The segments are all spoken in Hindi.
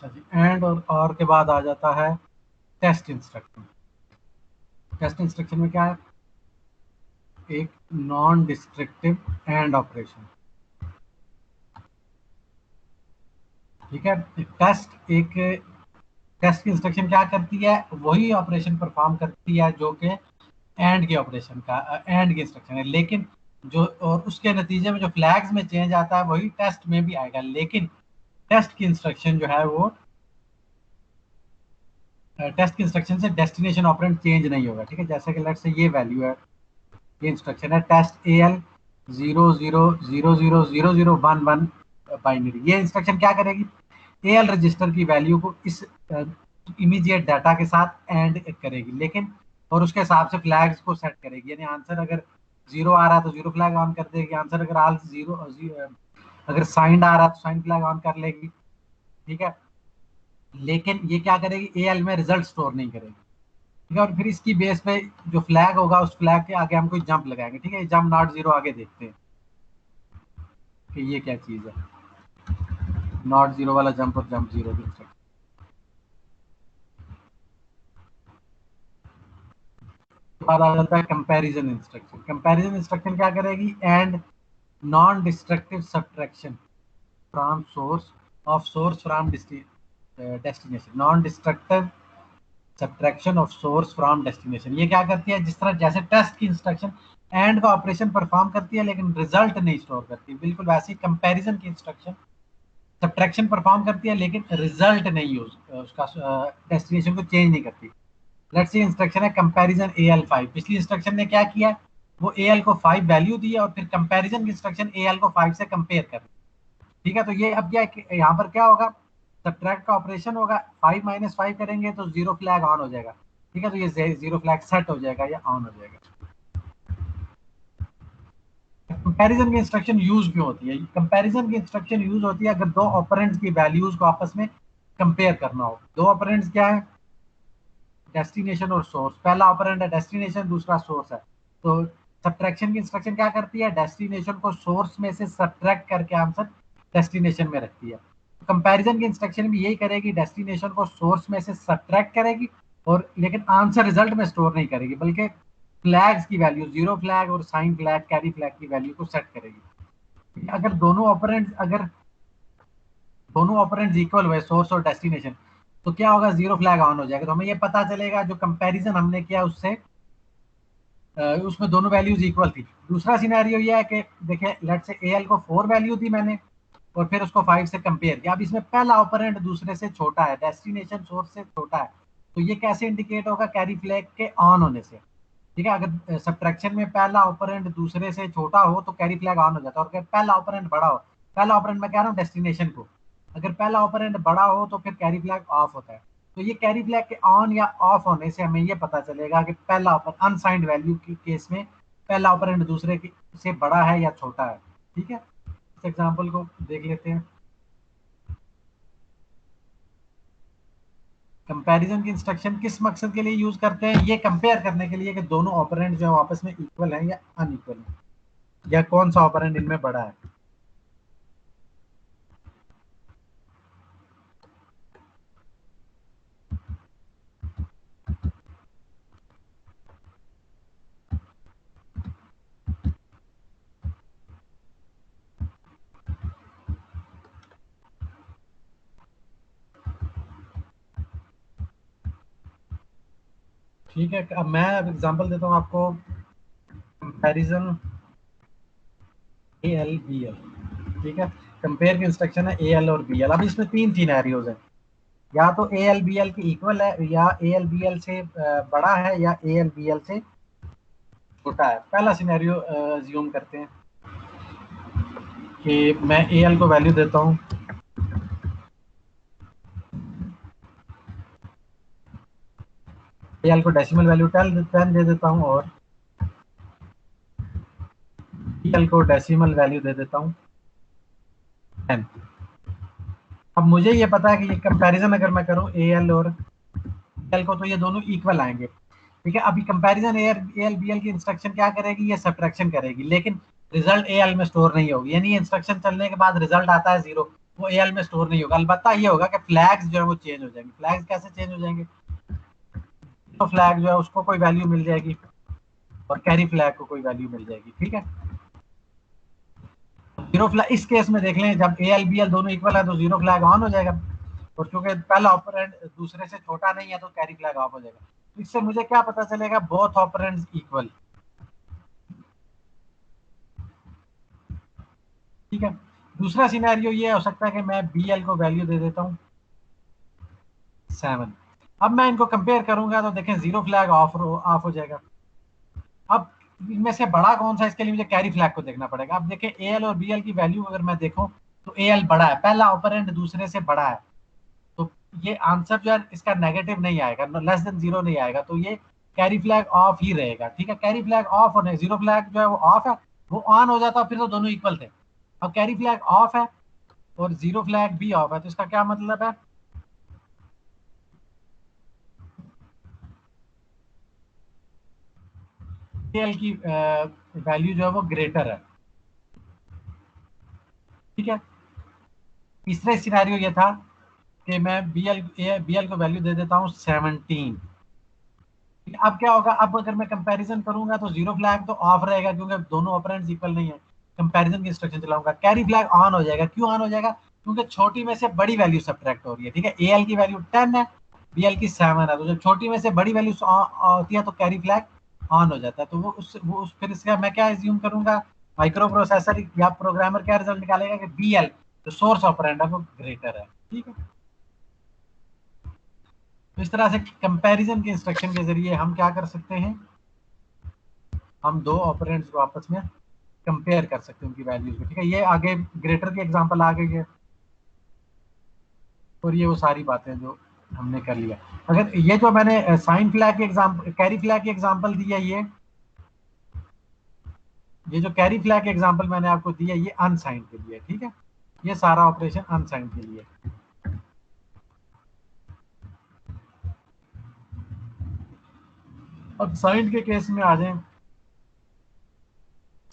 अच्छा जी, एंड और के बाद आ जाता है टेस्ट इंस्ट्रक्शन। टेस्ट इंस्ट्रक्शन में क्या है? एक नॉन डिस्ट्रक्टिव एंड ऑपरेशन। ठीक है, एक टेस्ट की इंस्ट्रक्शन क्या करती है? वही ऑपरेशन परफॉर्म करती है जो कि एंड के ऑपरेशन का एंड की इंस्ट्रक्शन है, लेकिन जो और उसके नतीजे में जो फ्लैग्स में चेंज आता है वही टेस्ट में भी आएगा, लेकिन टेस्ट की इंस्ट्रक्शन जो है वो टेस्ट की इंस्ट्रक्शन से डेस्टिनेशन ऑपरेंड चेंज नहीं होगा। ठीक है, जैसे कि लेट्स से ये वैल्यू है, ये इंस्ट्रक्शन है टेस्ट एल 00000011 बाइनरी। ये इंस्ट्रक्शन क्या करेगी? एल रजिस्टर की वैल्यू को इस इमीडिएट डाटा के साथ एंड करेगी, लेकिन और उसके हिसाब से फ्लैग्स को सेट करेगी, यानी आंसर अगर जीरो आ रहा है तो जीरो फ्लैग ऑन कर देगी, आंसर अगर आल जीरो अगर साइंड आ रहा है तो साइन फ्लैग ऑन कर लेगी। ठीक है, लेकिन ये क्या करेगी? एल में रिजल्ट स्टोर नहीं करेगी। ठीक है, और फिर इसकी बेस पे जो फ्लैग होगा उस फ्लैग के आगे हम कोई जंप लगाएंगे। ठीक है, जंप नॉट जीरो आगे देखते हैं कि ये क्या चीज है, नॉट जीरो वाला जंप और जंप जीरो की इंस्ट्रक्शन। बाद आ जाता है कंपैरिजन इंस्ट्रक्शन। कंपैरिजन इंस्ट्रक्शन क्या करेगी? And non destructive subtraction from source of source from destination. Non destructive subtraction of source from destination, ये क्या करती है? जिस तरह जैसे टेस्ट की इंस्ट्रक्शन एंड का ऑपरेशन परफॉर्म करती है लेकिन रिजल्ट नहीं स्टोर करती, बिल्कुल वैसे ही कंपैरिजन की इंस्ट्रक्शन सब्ट्रैक्शन परफॉर्म करती है लेकिन रिजल्ट नहीं यूज उसका डेस्टिनेशन को चेंज नहीं करती। लेट्स सी इंस्ट्रक्शन है कंपैरिजन AL5। पिछली इंस्ट्रक्शन ने क्या किया? वो AL को 5 वैल्यू दी और फिर कंपैरिजन की इंस्ट्रक्शन AL को 5 से कंपेयर कर। ठीक है, तो ये अब क्या यहाँ पर क्या होगा? सब्ट्रैक्ट का ऑपरेशन होगा, 5 माइनस 5 करेंगे तो जीरो फ्लैग ऑन हो जाएगा। ठीक है, तो ये जीरो फ्लैग सेट हो जाएगा या ऑन हो जाएगा। कंपैरिजन की इंस्ट्रक्शन यूज क्यों होती है? कंपैरिजन की इंस्ट्रक्शन यूज होती है अगर दो ऑपरेंड्स की वैल्यूज को आपस में कंपेयर करना हो। दो ऑपरेंड्स क्या है? डेस्टिनेशन और सोर्स। पहला ऑपरेंड है डेस्टिनेशन, दूसरा सोर्स है। तो सब्ट्रैक्शन की इंस्ट्रक्शन क्या करती है? डेस्टिनेशन को सोर्स में से सब्ट्रैक्ट करके आंसर डेस्टिनेशन में रखती है। कंपैरिजन की इंस्ट्रक्शन भी यही करेगी, डेस्टिनेशन को सोर्स में से सब्ट्रैक्ट करेगी और लेकिन आंसर रिजल्ट में स्टोर नहीं करेगी, बल्कि फ्लैग्स की वैल्यू, जीरो फ्लैग और साइन फ्लैग, कैरी फ्लैग की वैल्यू को सेट करेगी। अगर दोनों ऑपरेंड्स इक्वल हुए, सोर्स और डेस्टिनेशन, तो क्या होगा? जीरो फ्लैग ऑन हो जाएगा। तो हमें ये पता चलेगा जो कंपैरिजन हमने किया उससे उसमें दोनों वैल्यूज इक्वल थी। दूसरा सिनेरियो ये है कि देखिए लेट्स से एल को 4 वैल्यू दी मैंने और फिर उसको 5 से कंपेयर किया। अब इसमें पहला ऑपरेंड दूसरे से छोटा है, डेस्टिनेशन सोर्स से छोटा है, तो ये कैसे इंडिकेट होगा? कैरी फ्लैग के ऑन होने से। ठीक है, अगर सब्ट्रैक्शन में पहला ऑपरेंड दूसरे से छोटा हो तो कैरी फ्लैग ऑन हो जाता है, और अगर पहला ऑपरेंड बड़ा हो, पहला ऑपरेंड मैं कह रहा हूँ डेस्टिनेशन को, अगर पहला ऑपरेंड बड़ा हो तो फिर कैरी फ्लैग ऑफ होता है। तो ये कैरी फ्लैग के ऑन या ऑफ होने से हमें ये पता चलेगा कि पहला ऑपर अनसाइंड वैल्यू के केस में पहला ऑपरेंड दूसरे से बड़ा है या छोटा है। ठीक है, इस एग्जांपल को देख लेते हैं। कंपैरिजन की इंस्ट्रक्शन किस मकसद के लिए यूज करते हैं? ये कंपेयर करने के लिए कि दोनों ऑपरेंड जो आपस में इक्वल हैं या अनइक्वल हैं, या कौन सा ऑपरेंड इनमें बड़ा है। ठीक है, अब मैं एग्जांपल देता हूँ आपको। Comparison AL BL। ठीक है, कंपेयर की इंस्ट्रक्शन है AL और BL। अब इसमें तीन सिनेरियोज हैं, या तो AL BL की इक्वल है, या AL BL से बड़ा है, या AL BL से छोटा है। पहला सिनेरियो ज्यूम करते हैं कि मैं AL को वैल्यू देता हूँ, AL को डेसिमल वैल्यू 10 दे देता हूँ और BL को डेसिमल वैल्यू दे देता हूँ 10। अब मुझे ये पता है कि ये कंपैरिजन अगर मैं करूँ AL और BL को, तो ये दोनों इक्वल आएंगे। ठीक है, अभी कंपैरिजन AL BL की इंस्ट्रक्शन क्या करेगी? ये सब्ट्रैक्शन करेगी, लेकिन रिजल्ट AL में स्टोर नहीं होगी, यानी इंस्ट्रक्शन चलने के बाद रिजल्ट आता है जीरो। वो एएल में स्टोर नहीं होगा। अलबत्ता ये होगा कि फ्लैग्स जो है वो चेंज हो जाएंगे। फ्लैग्स कैसे चेंज हो जाएंगे? तो फ्लैग जो है उसको कोई वैल्यू मिल जाएगी और कैरी फ्लैग को कोई वैल्यू मिल जाएगी, ठीक है। जीरो फ्लैग इस केस में देख लें, जब एएल बीएल दोनों इक्वल है तो जीरो फ्लैग ऑन हो जाएगा, और क्योंकि पहला ऑपरेंड दूसरे से छोटा नहीं है तो कैरी फ्लैग ऑफ हो जाएगा। तो इससे मुझे क्या पता चलेगा? बोथ ऑपरेंड्स इक्वल, ठीक है। दूसरा सिनेरियो ये हो सकता है कि मैं बीएल को वैल्यू दे देता हूँ 7। अब मैं इनको कंपेयर करूंगा तो देखें जीरो फ्लैग ऑफ हो जाएगा। अब इनमें से बड़ा कौन सा, इसके लिए मुझे कैरी फ्लैग को देखना पड़ेगा। अब देखें एएल और बीएल की वैल्यू अगर मैं देखूं तो एएल बड़ा है, पहला ऑपरेंड दूसरे से बड़ा है, तो ये आंसर जो है इसका नेगेटिव नहीं आएगा, लेस देन जीरो नहीं आएगा, तो ये कैरी फ्लैग ऑफ ही रहेगा, ठीक है। कैरी फ्लैग ऑफ होने, जीरो फ्लैग जो है वो ऑफ है, वो ऑन हो जाता फिर तो दोनों इक्वल थे। अब कैरी फ्लैग ऑफ है और जीरो फ्लैग भी ऑफ है, तो इसका क्या मतलब है? एल की वैल्यू जो है वो ग्रेटर है, ठीक है। तीसरा सिनेरियो ये था कि मैं बीएल को वैल्यू दे देता हूँ 17। अब क्या होगा? अब अगर मैं कंपैरिजन करूंगा तो जीरो फ्लैग तो ऑफ रहेगा क्योंकि दोनों ऑपरेंड्स इक्वल नहीं है। कंपैरिजन की इंस्ट्रक्शन चलाऊंगा, कैरी फ्लैग ऑन हो जाएगा। क्यों ऑन हो जाएगा? क्योंकि छोटी में से बड़ी वैल्यू सब्ट्रैक्ट हो रही है, ठीक है। एएल की वैल्यू 10 है, बीएल की 7 है, तो जब छोटी में से बड़ी वैल्यू होती है तो कैरी फ्लैग ऑन हो जाता है। तो फिर इसका मैं क्या एज्यूम करूंगा? माइक्रो प्रोसेसर या प्रोग्रामर क्या रिजल्ट निकालेगा कि बीएल जो सोर्स ऑपरेंड है वो ग्रेटर है, ठीक है। तो इस तरह से कंपैरिजन के इंस्ट्रक्शन के जरिए हम क्या कर सकते हैं? हम दो ऑपरेंड्स को आपस में कंपेयर कर सकते हैं, उनकी वैल्यूज को, ठीक है। ये आगे ग्रेटर की एग्जांपल आ गई है, और ये वो सारी बातें जो हमने कर लिया। अगर ये जो मैंने साइन फ्लैग की एग्जांपल, कैरी फ्लैग की एग्जांपल दी है, ये जो कैरी फ्लैग की एग्जांपल मैंने आपको दी है ये अनसाइंड के लिए, ठीक है। ये सारा ऑपरेशन अनसाइंड के लिए। अब साइंड के केस में आ जाए।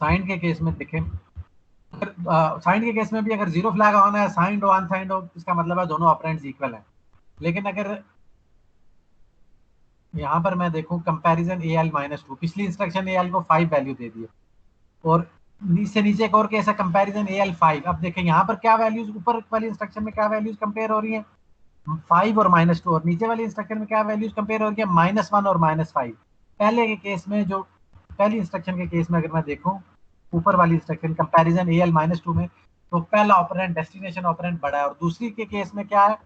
साइंड के केस में देखें, अगर साइंड के केस में भी अगर जीरो फ्लैग ऑन है, साइंड हो अनसाइंड हो, इसका मतलब है दोनों ऑपरेंड्स इक्वल हैं। लेकिन अगर यहाँ पर मैं देखूं कंपैरिजन ए एल -2, पिछली इंस्ट्रक्शन ए एल को 5 वैल्यू दे दी है, और नीचे नीचे एक और केस है कंपैरिजन ए एल 5। अब देखें यहाँ पर क्या वैल्यूज, ऊपर वाली इंस्ट्रक्शन में क्या वैल्यूज कंपेयर हो रही है? 5 और -2, और नीचे वाली इंस्ट्रक्शन में क्या वैल्यूज कंपेयर हो रही है? -1 और -5। पहले के केस में, जो पहली इंस्ट्रक्शन के केस में अगर मैं देखूं ऊपर वाली इंस्ट्रक्शन कंपैरिजन ए एल -2 में, तो पहला ऑपरेंड डेस्टिनेशन ऑपरेंड बड़ा है, और दूसरी के केस में क्या है?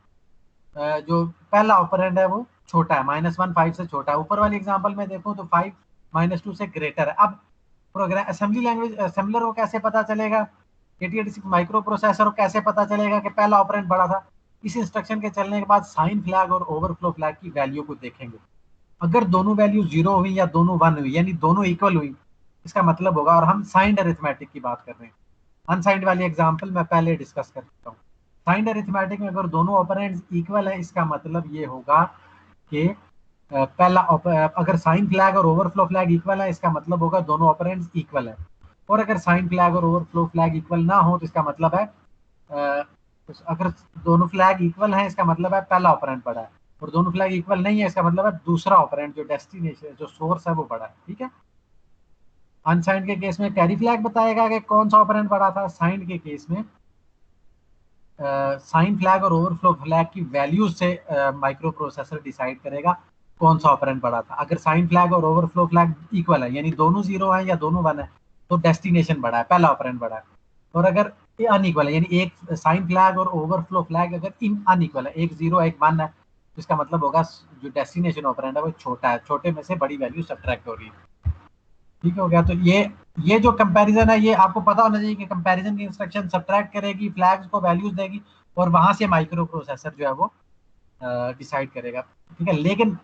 जो पहला ऑपरेंड है वो छोटा है, -1 5 से छोटा है। ऊपर वाली एग्जांपल में देखूं तो 5 -2 से ग्रेटर है। अब प्रोग्राम असेंबली लैंग्वेज असेंबलर को कैसे पता चलेगा? 8086 माइक्रो प्रोसेसर को कैसे पता चलेगा कि पहला ऑपरेंड बड़ा था? इस इंस्ट्रक्शन के चलने के बाद साइन फ्लैग और ओवरफ्लो फ्लैग की वैल्यू को देखेंगे। अगर दोनों वैल्यू जीरो हुई या दोनों 1 हुई, यानी दोनों इक्वल हुई, इसका मतलब होगा, और हम साइंड अरिथमेटिक की बात कर रहे हैं, अनसाइंड वाली एग्जांपल मैं पहले डिस्कस कर चुका हूँ। साइंड अरिथमेटिक में अगर दोनों ऑपरेंड्स इक्वल है, इसका मतलब ये होगा कि अगर साइन फ्लैग और ओवरफ्लो फ्लैग इक्वल है, इसका मतलब होगा दोनों ऑपरेंड्स इक्वल है। और अगर साइन फ्लैग और ओवरफ्लो फ्लैग इक्वल ना हो तो इसका मतलब है अगर दोनों फ्लैग इक्वल हैं, इसका मतलब है पहला ऑपरेंड बड़ा है, और दोनों फ्लैग इक्वल नहीं है, इसका मतलब है दूसरा ऑपरेंड जो डेस्टिनेशन जो सोर्स है वो बड़ा है, ठीक है। अनसाइंड के केस में कैरी फ्लैग बताएगा कि कौन सा ऑपरेंड बड़ा था। साइंड के केस में साइन फ्लैग और ओवरफ्लो फ्लैग की वैल्यूज से माइक्रो प्रोसेसर डिसाइड करेगा कौन सा ऑपरेंड बड़ा था। अगर साइन फ्लैग और ओवरफ्लो फ्लैग इक्वल है, यानी दोनों जीरो है या दोनों 1 है, तो डेस्टिनेशन बड़ा है, पहला ऑपरेंड बड़ा है। और अगर ये अनइक्वल है, यानी एक साइन फ्लैग और ओवरफ्लो फ्लैग अगर इन अनइक्वल है, एक 0 एक 1 है, तो इसका मतलब होगा जो डेस्टिनेशन ऑपरेंड है वो छोटा है, छोटे में से बड़ी वैल्यू सब्ट्रैक्ट हो रही है, ठीक हो गया। तो ये जो कंपैरिजन है, ये आपको पता होना चाहिए कि कंपैरिजन की इंस्ट्रक्शन सब्ट्रैक्ट करेगी, फ्लैग्स को वैल्यूज देगी, और वहां से माइक्रो प्रोसेसर जो है वो डिसाइड करेगा, ठीक है। लेकिन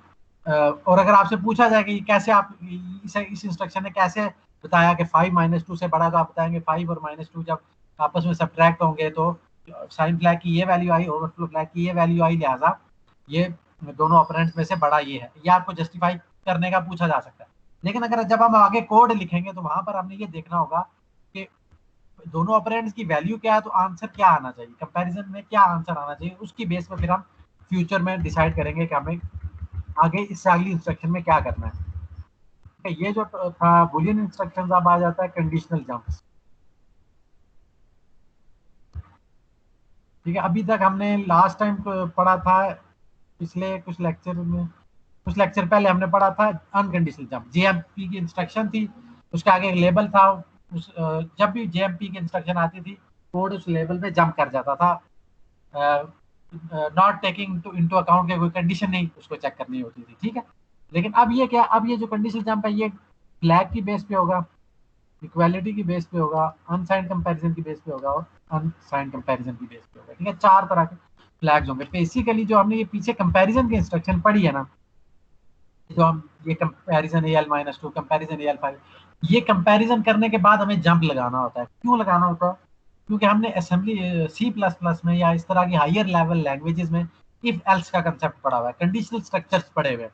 और अगर आपसे पूछा जाए कि कैसे आप इस इंस्ट्रक्शन ने कैसे बताया कि 5 -2 से बड़ा, तो आप बताएंगे 5 और -2 जब आपस में सब्ट्रैक्ट होंगे तो साइन फ्लैग की ये वैल्यू आई, ओवरफ्लो फ्लैग की ये वैल्यू आई, लिहाजा ये दोनों ऑपरेंड्स में से बड़ा ये है। ये आपको जस्टिफाई करने का पूछा जा सकता है। लेकिन अगर जब हम आगे कोड लिखेंगे तो वहां पर हमने ये देखना होगा कि दोनों ऑपरेंड्स की वैल्यू क्या है तो आंसर क्या आना चाहिए, कंपैरिजन में क्या आंसर आना चाहिए, उसकी बेस पर फिर हम फ्यूचर में डिसाइड करेंगे कि हमें आगे इससे अगली इंस्ट्रक्शन में क्या करना है। ये जो था बुलियन इंस्ट्रक्शंस, अब आ जाता है कंडीशनल जंप्स। ठीक है, अभी तक हमने लास्ट टाइम पढ़ा था, पिछले कुछ लेक्चर पहले हमने पढ़ा था अनकंडीशनल जंप। जेएमपी की इंस्ट्रक्शन थी, उसके आगे एक लेबल था, जब भी जेएमपी की इंस्ट्रक्शन आती थी कोड उस लेबल पे जंप कर जाता था, not taking to into account के कोई कंडीशन नहीं उसको चेक करनी होती थी। ठीक है, लेकिन अब ये क्या, अब ये जो कंडीशनल जंप है ये फ्लैग की बेस पे होगा, इक्वालिटी की बेस पे होगा, अनसाइंड कंपैरिजन की बेस पे होगा और अनसाइंड कंपैरिजन की बेस पे होगा। ठीक है, चार तरह के फ्लैग्स होंगे। बेसिकली जो हमने ये पीछे कंपैरिजन की इंस्ट्रक्शन पढ़ी है ना, जो हम ये कंपैरिजन AL-2, कंपैरिजन AL-5, ये कंपैरिजन करने के बाद हमें जंप लगाना होता है। क्यों लगाना होता है? क्योंकि हमने असेंबली C++ में या इस तरह की हायर लेवल लैंग्वेजेस में इफ एल्स का कंसेप्ट पढ़ा हुआ है, कंडीशनल स्ट्रक्चर्स पढ़े हुए हैं।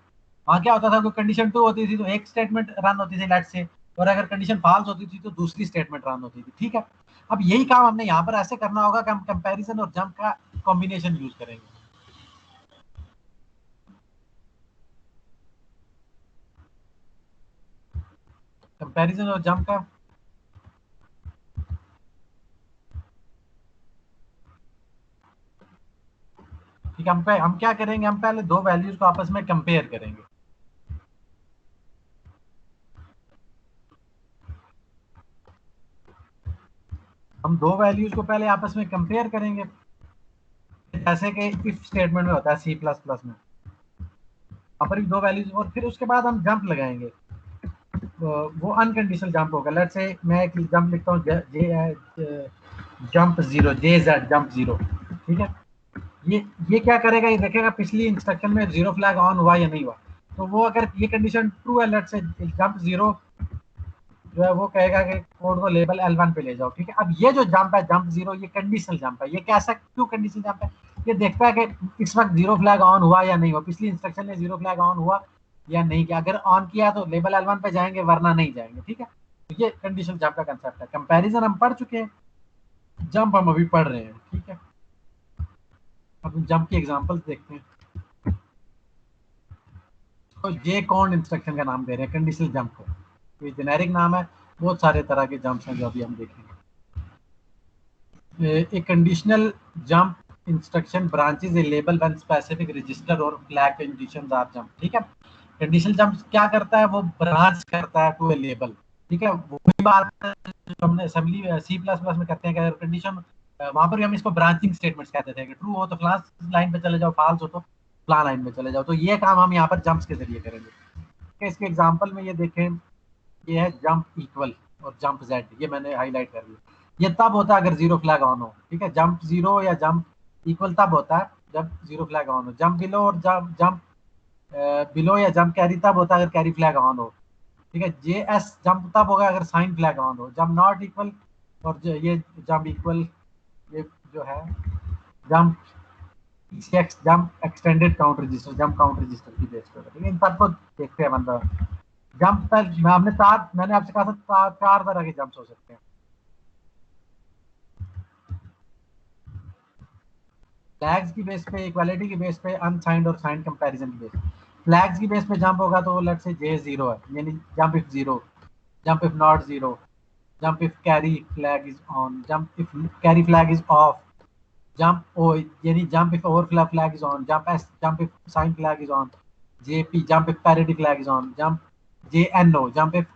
वहाँ क्या होता था, कोई कंडीशन ट्रू होती थी तो एक स्टेटमेंट रन होती थी लेट से, और अगर कंडीशन फॉल्स होती थी तो दूसरी स्टेटमेंट रन होती थी। ठीक है, अब यही काम हमने यहाँ पर ऐसे करना होगा कि हम कंपैरिजन और जंप का कॉम्बिनेशन यूज करेंगे। कंपैरिजन और जंप का ठीक है, हम क्या करेंगे, हम पहले दो वैल्यूज को आपस में कंपेयर करेंगे। हम दो वैल्यूज को पहले आपस में कंपेयर करेंगे, जैसे कि इफ स्टेटमेंट में होता है C++ में, वहाँ पर भी दो वैल्यूज, और फिर उसके बाद हम जंप लगाएंगे। वो अनकंडीशनल जंप होगा। लेट्स से मैं एक जंप लिखता हूँ, jump zero, JZ jump zero. ठीक है, ये क्या करेगा, ये देखेगा पिछली इंस्ट्रक्शन में जीरो फ्लैग ऑन हुआ या नहीं हुआ। तो वो अगर ये कंडीशन ट्रू है, लेट्स से जंप जीरो जो है वो कहेगा कि कोड को लेबल L1 पे ले जाओ। ठीक है, अब ये जो जंप है जंप जीरो, ये कंडीशनल जंप है। ये कैसा, क्यों कंडीशनल जंप है? ये देखता है कि इस वक्त जीरो फ्लैग ऑन हुआ या नहीं हुआ, पिछली इंस्ट्रक्शन में जीरो फ्लैग ऑन हुआ या नहीं किया। अगर ऑन किया तो लेबल L1 पे जाएंगे, वरना नहीं जाएंगे। ठीक है, तो ये कंडीशनल जंप का कंसेप्ट है। कंपेरिजन हम पढ़ चुके हैं, जंप हम अभी पढ़ रहे हैं। ठीक है, अब जंप की एग्जांपल्स देखते हैं। तो जे कौन इंस्ट्रक्शन का नाम दे रहे हैं कंडीशनल जंप को, ये जेनेरिक नाम है। बहुत सारे तरह के जंप्स हैं जो अभी हम देखेंगे। A conditional jump instruction branches a label when specific register or flag conditions are jumped। ठीक है, कंडीशनल जंप क्या करता है, वो ब्रांच करता है टू ए लेबल। ठीक है, वही बात है जो हमने असेंबली C++ में करते हैं कि अगर कंडीशन, वहां पर भी हम इसको ब्रांचिंग स्टेटमेंट्स कहते थे कि ट्रू हो तो फ्लास लाइन पे चले जाओ, फॉल्स हो तो फ्ला लाइन पे चले जाओ। तो ये काम हम यहाँ पर जंप्स के जरिए करेंगे। ठीक है, इसके एग्जांपल में ये देखें, ये है जंप इक्वल और जंप जेड, ये मैंने हाईलाइट कर दिया। ये तब होता है अगर जीरो फ्लैग ऑन हो। ठीक है, जंप जीरो या जंप इक्वल तब होता है जब जीरो फ्लैग ऑन हो। जंप बिलो और जंप जंप बिलो या जंप कैरी तब होता है अगर कैरी फ्लैग ऑन हो। ठीक है, JS जंप तब होगा अगर साइन फ्लैग ऑन हो। जंप नॉट इक्वल और ये जंप इक्वल, ये जो है jump ECX jump extended count register, jump count register की बेस पर। ठीक है, इन सबको देखते हैं मतलब। जंप पर मैंने आपसे कहा था चार तरह के जंप्स हो सकते हैं। फ्लैग्स की बेस पे, इक्वालिटी की बेस पे, अनसाइंड और साइंड कंपैरिजन की बेस पे। फ्लैग्स की बेस पे जंप होगा तो लेट्स से J जीरो है, यानी jump if zero, jump if not zero, jump if carry flag is on, jump if carry flag is off, jump O यानी jump if overflow flag is on, jump if sign flag is on, JP jump if parity flag is on, jump JNO jump if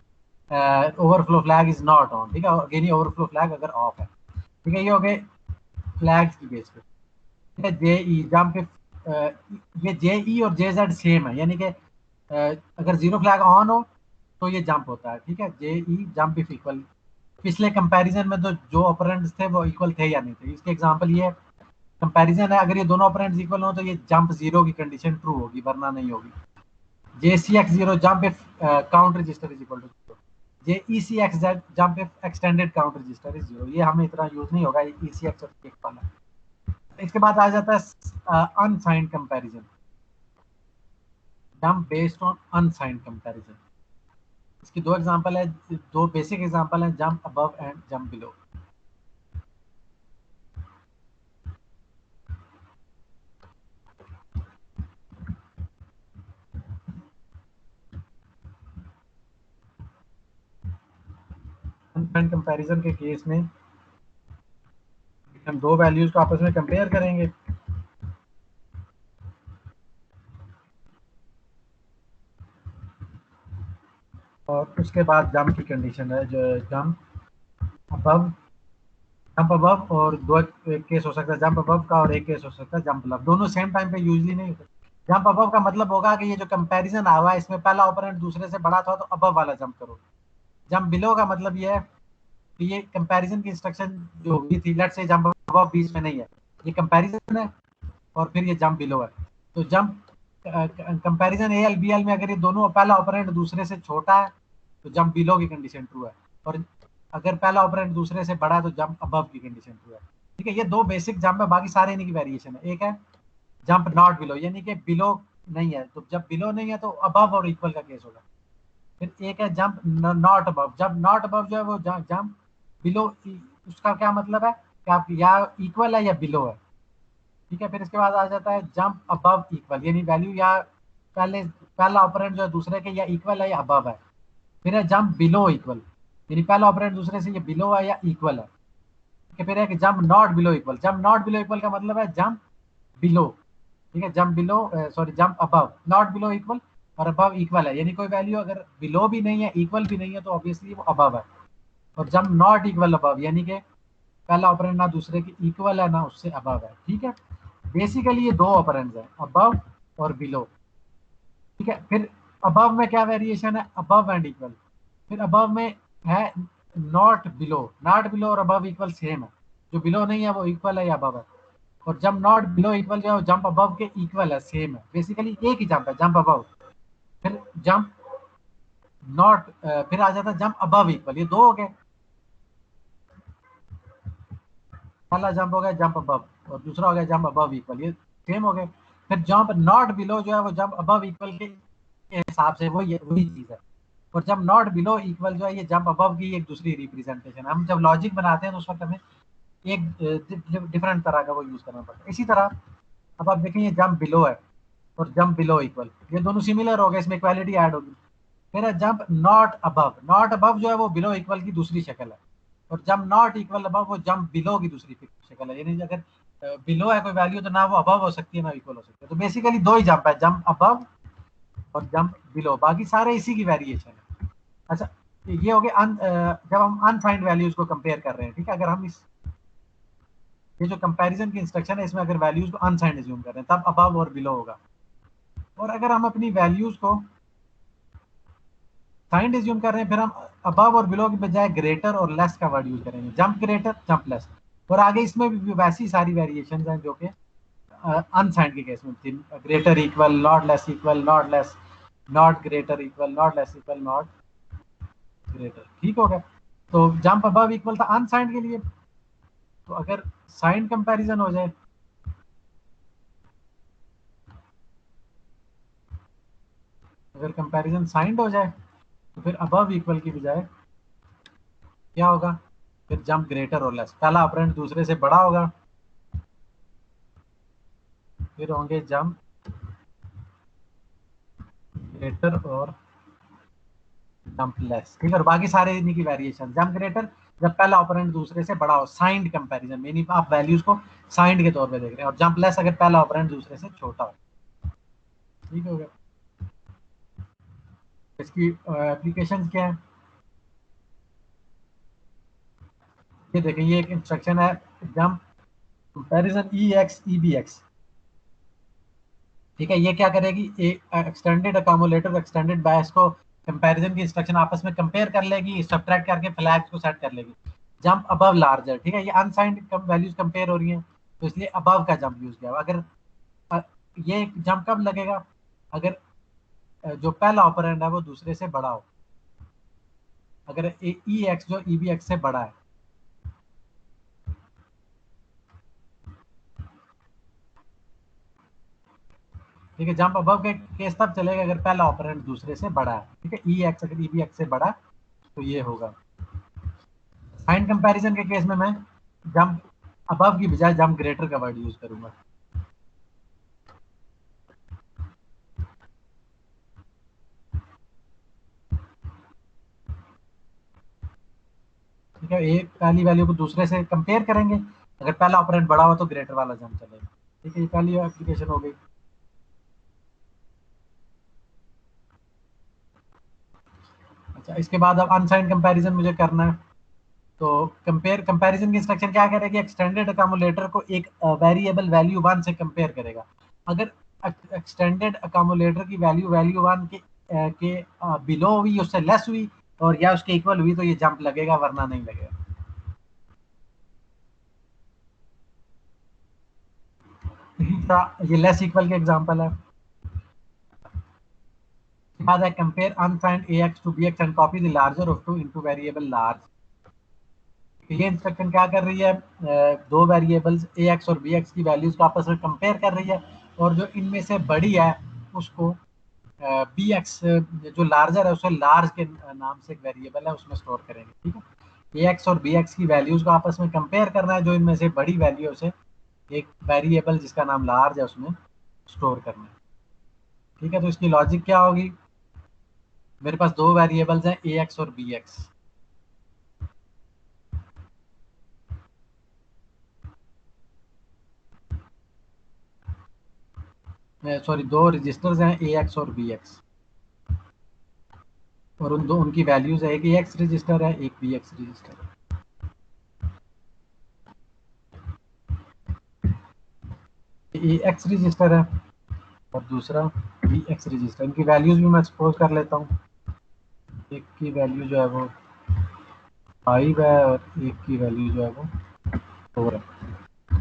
overflow flag is not on. ठीक है, यानी ओवरफ्लो फ्लैग अगर ऑफ है। ठीक है, ये हो गए फ्लैग्स की बेस पे। ठीक है, JE जंप इफ, ये JE और JZ सेम है, यानी कि अगर जीरो फ्लैग ऑन हो तो ये जंप होता है। ठीक है, JE जंप इफ इक्वल, पिछले कंपैरिजन में तो जो ऑपरेंड्स थे वो इक्वल थे या नहीं थे। इसके एग्जांपल ये कंपैरिजन है, अगर ये दोनों ऑपरेंड्स इक्वल हो तो ये जंप जीरो की कंडीशन ट्रू होगी, वरना नहीं होगी। JCX zero jump if count register is equal to zero, JECXZ jump if extended count register is zero. ये हमें इतना यूज नहीं होगा, ये ECX और CX वाला। इसके बाद आ जाता है unsigned comparison, jump based on unsigned comparison. इसकी दो एग्जांपल है, दो बेसिक एग्जांपल हैं, jump above and jump below. Unsigned comparison के केस में हम दो वैल्यूज को आपस में कंपेयर करेंगे। और उसके बाद जंप की कंडीशन है, जो अबव जंप अबव, और दो एक केस हो सकता है जंप अबव का, और एक केस हो सकता है जंप बिलो। दोनों सेम टाइम पे यूजली नहीं होते। जंप अबव का मतलब होगा कि ये जो कंपैरिजन आ हुआ है इसमें पहला ऑपरेंड दूसरे से बड़ा था तो अबव वाला जंप करो। जंप बिलो का मतलब ये है कि ये कंपैरिजन की इंस्ट्रक्शन जो हुई थी, लेट्स से जंप अबव बीच में नहीं है, ये कंपैरिजन है और फिर ये जंप बिलो है। तो jump comparison A L B L में अगर ये दोनों पहला ऑपरेंड दूसरे से छोटा है तो जंप बिलो की कंडीशन ट्रू है, और अगर पहला ऑपरेंड दूसरे से बड़ा है तो जंप अबव की कंडीशन ट्रू है। ठीक है, ये दो बेसिक जंप है, बाकी सारे इन्हीं की वेरिएशन है। एक है जंप नॉट बिलो, यानी कि बिलो नहीं है, तो जब बिलो नहीं है तो अबव और इक्वल का केस होगा। फिर एक है जंप नॉट अबव, जब नॉट अबव जो है वो जंप बिलो, उसका क्या मतलब है कि आप या इक्वल है या बिलो है। ठीक है, फिर इसके बाद आ जाता है जंप अबव इक्वल, यानी वैल्यू या पहले पहला ऑपरेंड जो है दूसरे के या इक्वल है या अबव है। फिर है जंप बिलो इक्वल, यानी पहला ऑपरेंड दूसरे से ये बिलो है या इक्वल है। ठीक है, फिर है कि jump not below equal, jump not below equal का मतलब है जंप बिलो। ठीक है, jump below, sorry jump above, not below equal और अबव इक्वल है, यानी कोई वैल्यू अगर बिलो भी नहीं है इक्वल भी नहीं है तो ऑब्वियसली वो अबव है। और जंप नॉट इक्वल अबव, यानी कि पहला ऑपरेंड ना दूसरे के इक्वल है ना उससे अबव है। ठीक है, बेसिकली ये दो ऑपरेंड्स हैं, अबव और बिलो। ठीक है, फिर अबव में क्या वेरिएशन है, अबव एंड इक्वल। फिर अबव में है नॉट बिलो, नॉट बिलो और अबव इक्वल सेम है, जो बिलो नहीं है वो इक्वल है या अबव है। और जंप नॉट बिलो इक्वल जो है जंप अबव के इक्वल है, सेम है, बेसिकली एक ही जंप है, जंप अबव। फिर जंप नॉट, फिर आ जाता है जंप अबव इक्वल, ये दो हो गए। पहला जंप हो गया जंप अबव और दूसरा हो गया जंप अबव इक्वल, ये सेम हो गए। फिर जंप नॉट बिलो जो है वो जंप अबव इक्वल के हिसाब से वो ये वही चीज है। और जब नॉट बिलो इक्वल जो है ये जंप अबव की एक दूसरी रिप्रेजेंटेशन। हम जब लॉजिक बनाते हैं तो उस वक्त हमें एक डिफरेंट तरह का वो यूज करना पड़ता है। इसी तरह अब आप देखें ये जंप बिलो है और जंप बिलो इक्वल, ये दोनों सिमिलर हो गए, इसमें इक्वालिटी ऐड होगी। फिर है jump not above, not above जो है वो बिलो इक्वल की दूसरी शक्ल है, और जंप नॉट इक्वल अबव वो जंप बिलो की दूसरी शक्ल है। यानी अगर बिलो है कोई वैल्यू तो ना वो अबव हो सकती है ना इक्वल हो सकती है। तो बेसिकली दो ही जंप है, जंप अबव और जंप बिलो, बाकी सारे इसी की वेरिएशन है। अच्छा, ये हो गया जब हम अनफाइंड वैल्यूज को कंपेयर कर रहे हैं। ठीक है, अगर हम इस ये जो कंपैरिजन की इंस्ट्रक्शन है इसमें अगर वैल्यूज को अनसाइंड एज्यूम कर रहे हैं तब अबव और बिलो होगा। और अगर हम अपनी वैल्यूज को साइंड एज्यूम कर रहे हैं फिर हम अबव और बिलो की बजाय ग्रेटर और लेस का वर्ड यूज करेंगे, जंप ग्रेटर जंप लेस। और आगे इसमें भी वैसी सारी वेरिएशन हैं जो कि अनसाइंड के केस में थी, greater equal, not less equal, not less, not greater equal, not less equal, not greater. ठीक हो गया, तो जंप अबव इक्वल था अनसाइंड के लिए। तो अगर साइंड कंपैरिजन हो जाए, अगर कंपैरिजन साइंड हो जाए तो फिर अबव इक्वल की बजाय क्या होगा, फिर जंप ग्रेटर और लेस, पहला ऑपरेंड दूसरे से बड़ा होगा, फिर होंगे जंप ग्रेटर और जंप लेस। ठीक है, और बाकी सारे इन्हीं की वेरिएशन। जंप ग्रेटर जब पहला ऑपरेंड दूसरे से बड़ा हो, साइंड कंपैरिजन मीनिंग आप वैल्यूज को साइंड के तौर पे देख रहे हैं, और जंप लेस अगर पहला ऑपरेंड दूसरे से छोटा हो। ठीक हो गया, इसकी एप्लीकेशन क्या है, ये देखें, ये एक इंस्ट्रक्शन है जंप कंपैरिजन ई एक्स ई बी एक्स। ठीक है, ये क्या करेगी, एक्सटेंडेड अकोमोलेटर एक्सटेंडेड बायस को कंपैरिजन की इंस्ट्रक्शन आपस में कंपेयर कर लेगी, सब्ट्रैक्ट करके फ्लैग्स को सेट कर लेगी। जंप अबव लार्जर, ठीक है, ये अनसाइंड वैल्यूज कंपेयर हो रही हैं तो इसलिए अबव का जंप यूज किया। अगर अ, ये जंप कब लगेगा, अगर जो पहला ऑपरेंड है वो दूसरे से बड़ा हो, अगर ई एक्स जो ई बी एक्स से बड़ा है। ठीक है, जंप अबव के केस तब चलेगा अगर पहला ऑपरेंड दूसरे से बड़ा है। ठीक है, ई एक्स अगर ई बी एक्स से बड़ा तो ये होगा। साइन कंपैरिजन के केस में मैं जंप अबव की बजाय जंप ग्रेटर का वर्ड यूज करूंगा। ठीक है, एक पहली वैल्यू को दूसरे से कंपेयर करेंगे, अगर पहला ऑपरेंड बड़ा हो तो ग्रेटर वाला जंप चलेगा। ठीक है, ये पहली एप्लीकेशन हो गई। अच्छा, इसके बाद अब अनसाइंड कंपैरिजन मुझे करना है। तो कंपैरिजन की इंस्ट्रक्शन क्या करेगी, एक्सटेंडेड अकोमोलेटर को एक वेरिएबल वैल्यू 1 से कंपेयर करेगा। अगर एक्सटेंडेड अकोमोलेटर की वैल्यू वैल्यू 1 के बिलो हुई, उससे लेस हुई और या उसके इक्वल हुई तो ये जंप लगेगा, वरना नहीं लगेगा। ये लेस इक्वल के एग्जांपल है। बाद है compare unsigned ax to bx and copy the larger of two into variable large. ये इंस्ट्रक्शन क्या कर रही है, दो वेरिएबल्स ax और bx की वैल्यूज को आपस में कंपेयर कर रही है, और जो इनमें से बड़ी है उसको bx जो लार्जर है उसे लार्ज के नाम से एक वेरिएबल है उसमें स्टोर करेंगे। ठीक है, ax और bx की वैल्यूज को आपस में कंपेयर करना है, जो इनमें से बड़ी वैल्यू है उसे एक वेरिएबल जिसका नाम लार्ज है उसमें स्टोर करना है। ठीक है, तो इसकी लॉजिक क्या होगी, मेरे पास दो वेरिएबल्स हैं ax और bx। सॉरी, दो रजिस्टर्स हैं ax और bx, और उन दो उनकी वैल्यूज है, एक ax रजिस्टर है एक bx रजिस्टर है। ax रजिस्टर है और दूसरा bx रजिस्टर, इनकी वैल्यूज भी मैं सपोज कर लेता हूँ। एक की वैल्यू जो है वो 5 है और एक की वैल्यू जो है वो 4 है।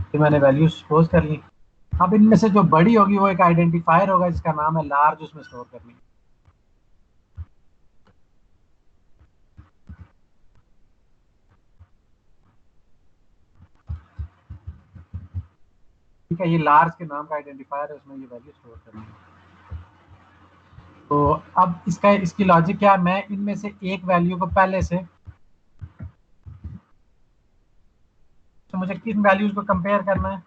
तो मैंने वैल्यू सपोज कर ली। अब इनमें से जो बड़ी होगी वो एक आइडेंटिफायर होगा जिसका नाम है लार्ज, उसमें स्टोर करनी है। ठीक है, ये लार्ज के नाम का आइडेंटिफायर है, उसमें ये वैल्यू स्टोर करनी है। तो अब इसकी लॉजिक क्या है, मैं इनमें से एक वैल्यू को पहले से, तो मुझे किन वैल्यूज को कंपेयर करना है,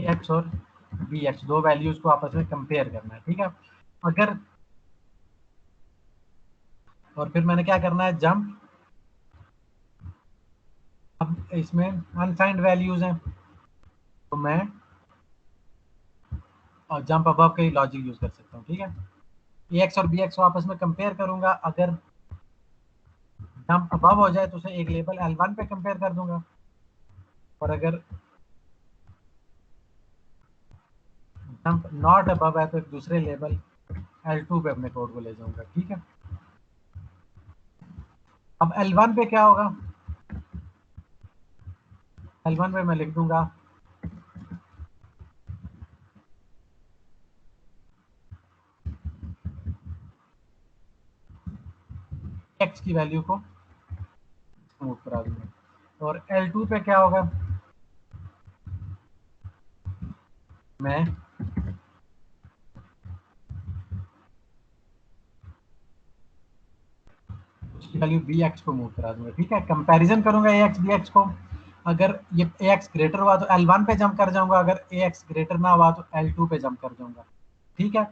एक्स और बी एक्स, दो वैल्यूज को आपस में कंपेयर करना है। ठीक है, अगर, और फिर मैंने क्या करना है, जंप, अब इसमें अनसाइंड वैल्यूज हैं तो मैं जंप अबव का ही लॉजिक यूज कर सकता हूँ। ठीक है, ए एक्स और बी एक्स को आपस में कंपेयर करूंगा, अगर जंप अबव हो जाए तो उसे एक लेबल L1 पे कंपेयर कर दूंगा, और अगर जंप नॉट अबव है तो एक दूसरे लेबल L2 पे अपने कोड को ले जाऊंगा। ठीक है, अब L1 पे क्या होगा, L1 पे मैं लिख दूंगा एक्स की वैल्यू को मूव करा दूंगा, और L2 पे क्या होगा, मैं उसकी वैल्यू बी एक्स को मूव करा दूंगा। ठीक है, कंपैरिजन करूंगा ए एक्स बी एक्स को, अगर ये ए एक्स ग्रेटर हुआ तो L1 पे जंप कर जाऊंगा, अगर ए एक्स ग्रेटर ना हुआ तो L2 पे जंप कर जाऊंगा। ठीक है,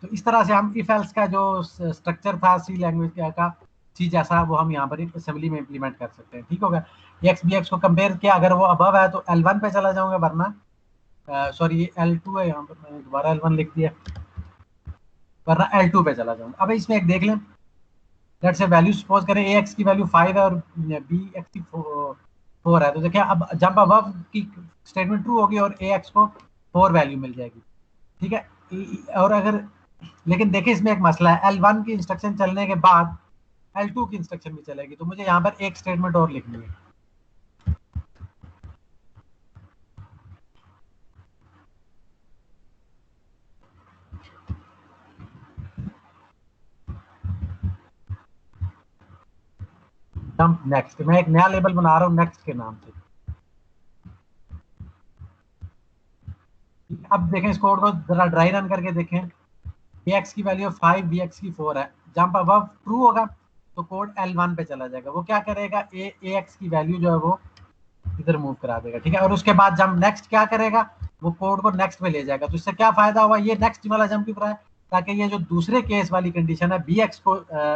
तो इस तरह से हम इफ एल्स का जो स्ट्रक्चर था सी लैंग्वेज का सी जैसा, वो हम यहाँ पर असेंबली में इंप्लीमेंट कर सकते हैं। ठीक होगा, एक्स बी एक्स को कंपेयर किया, अगर वो अबव है तो L1 पे चला जाऊंगा, वरना सॉरी L2 है, यहाँ पर मैंने दोबारा L1 लिख दिया, वरना L2 पे चला जाऊंगा। अब इसमें एक देख लें, लेट्स से वैल्यू सपोज करें ए एक्स की वैल्यू 5 है और बी एक्स की 4 है, तो देखिए अब जंप अबव की स्टेटमेंट ट्रू होगी और ए एक्स को 4 वैल्यू मिल जाएगी। ठीक है, और अगर, लेकिन देखिए इसमें एक मसला है, L1 की इंस्ट्रक्शन चलने के बाद L2 की इंस्ट्रक्शन भी चलेगी, तो मुझे यहाँ पर एक स्टेटमेंट और लिखनी है। जंप नेक्स्ट, मैं एक नया लेबल बना रहा हूँ नेक्स्ट के नाम से। अब देखें इस कोड को जरा ड्राई रन करके देखें, ए एक्स की वैल्यू 5, बी एक्स की 4 है, जंप अबव ट्रू होगा तो कोड L1 पे चला जाएगा, वो क्या करेगा, ए एक्स की वैल्यू जो है वो इधर मूव करा देगा। ठीक है, और उसके बाद जंप नेक्स्ट क्या करेगा, वो कोड को नेक्स्ट पे ले जाएगा। तो इससे क्या फायदा हुआ, ये नेक्स्ट वाला जंप क्यों रहा है, ताकि ये जो दूसरे केस वाली कंडीशन है बी एक्स को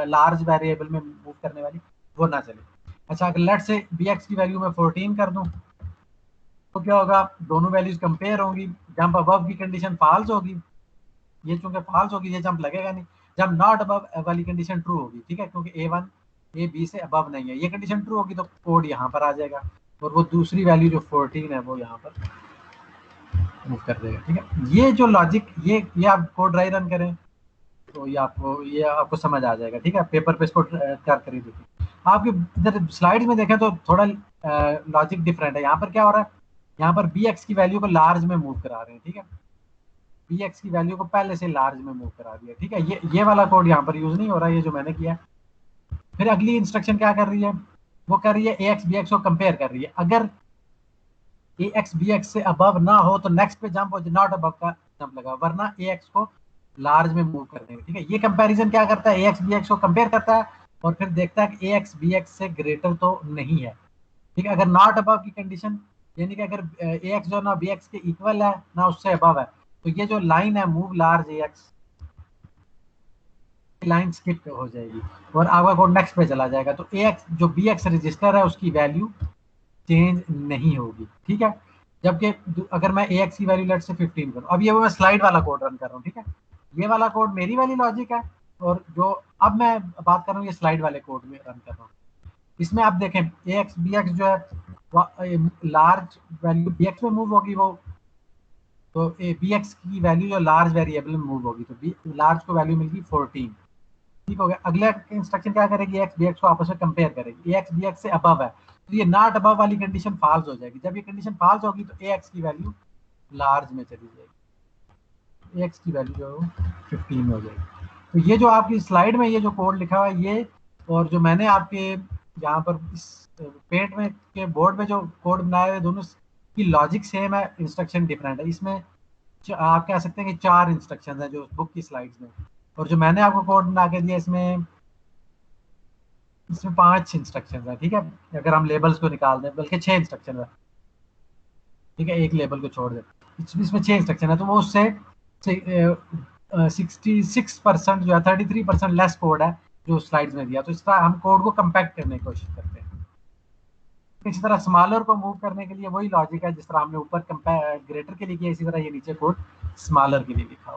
लार्ज वेरिएबल में मूव करने वाली, वो ना चले। अच्छा, अगर लेट से बी एक्स की वैल्यू मैं 14 कर दूं तो क्या होगा, दोनों वैल्यूज कंपेयर होंगी, जंप अबव की कंडीशन फॉल्स होगी, ये चूंकि फॉल्स होगी ये जंप लगेगा नहीं, जंप नॉट अबव वाली कंडीशन ट्रू होगी, ठीक है, क्योंकि ए वन ए बी से अबव नहीं है, ये कंडीशन ट्रू होगी तो कोड यहाँ पर आ जाएगा और वो दूसरी वैल्यू जो 14 है वो यहाँ पर मूव कर देगा, ठीक है। ये जो लॉजिक, ये आप कोड ड्राई रन करें तो ये आपको समझ आ जाएगा, ठीक है। पेपर पे इसको कर ही देखिए। आपके इधर स्लाइड्स में देखें तो थोड़ा लॉजिक डिफरेंट है। यहाँ पर क्या हो रहा है, यहाँ पर बी एक्स की वैल्यू को लार्ज में मूव करा रहे हैं, ठीक है, बी एक्स की वैल्यू को पहले से लार्ज में मूव करा दिया, ठीक है। ये वाला कोड यहाँ पर यूज नहीं हो रहा है, ये जो मैंने किया। फिर अगली इंस्ट्रक्शन क्या कर रही है, वो कर रही है ए एक्स बी एक्स को कंपेयर कर रही है। अगर ए एक्स बी एक्स से अबव ना हो तो नेक्स्ट पे जंप हो, नॉट अबव का जंप लगा, वरना ए एक्स को लार्ज में मूव कर देंगे, ठीक है। ये कंपैरिजन क्या करता है, ए एक्स बी एक्स को कंपेयर करता है और फिर देखता है कि ए एक्स बी एक्स से ग्रेटर तो नहीं है, ठीक है। अगर नॉट अबव की कंडीशन, यानी कि अगर ए एक्स जो ना बी एक्स के इक्वल है ना उससे अबव है, तो ये जो लाइन है मूव लार्ज ए एक्स, लाइन स्किप हो जाएगी और आपका कोड नेक्स्ट पे चला जाएगा। तो ए एक्स जो बी एक्स रजिस्टर है उसकी वैल्यू चेंज नहीं होगी, ठीक है। जबकि अगर मैं ए एक्स की वैल्यू लेट से 15 करूँ, अब ये मैं स्लाइड वाला कोड रन कर रहा हूँ, ठीक है। ये वाला कोड मेरी वाली लॉजिक है और जो अब मैं बात कर रहा हूँ ये स्लाइड वाले कोड में रन कर रहा हूँ। इसमें आप देखें ए एक्स बी एक्स जो है लार्ज वैल्यू बी एक्स में मूव होगी, वो तो बी एक्स की वैल्यू जो लार्ज वेरिएबल में मूव होगी, तो बी लार्ज को वैल्यू मिलगी 14, ठीक हो गया। अगला इंस्ट्रक्शन क्या करेगी, एक्स बी एक्स को आपस में कंपेयर करेगी, ए एक्स बी एक्स से अबव है तो ये नॉट अबव वाली कंडीशन फॉल्स हो जाएगी। जब ये कंडीशन फॉल्स होगी तो ए एक्स की वैल्यू लार्ज में चली जाएगी, ए एक्स की वैल्यू जो 15 हो जाएगी। तो ये जो आपकी स्लाइड में ये जो कोड लिखा हुआ है ये, और जो मैंने आपके यहाँ पर इस पेंट में के बोर्ड में जो कोड बनाया है, दोनों की लॉजिक सेम है, इंस्ट्रक्शन डिफरेंट है। इसमें आप कह सकते हैं कि 4 इंस्ट्रक्शन है जो बुक की स्लाइड्स में, और जो मैंने आपको कोड बना के दिया इसमें 5 इंस्ट्रक्शन है, ठीक है। अगर हम लेबल्स को निकाल दें, बल्कि 6 इंस्ट्रक्शन है, ठीक है, एक लेबल को छोड़ दें, इसमें 6 इंस्ट्रक्शन है, तो वो उससे 66% जो है 33% लेस कोड है जो स्लाइड्स में दिया। तो इस तरह हम कोड को कंपैक्ट करने की कोशिश करते हैं। इसी तरह स्मॉलर को मूव करने के लिए वही लॉजिक है जिस तरह हमने ऊपर ग्रेटर के लिए किया, इसी तरह ये नीचे कोड स्मॉलर के लिए लिखा।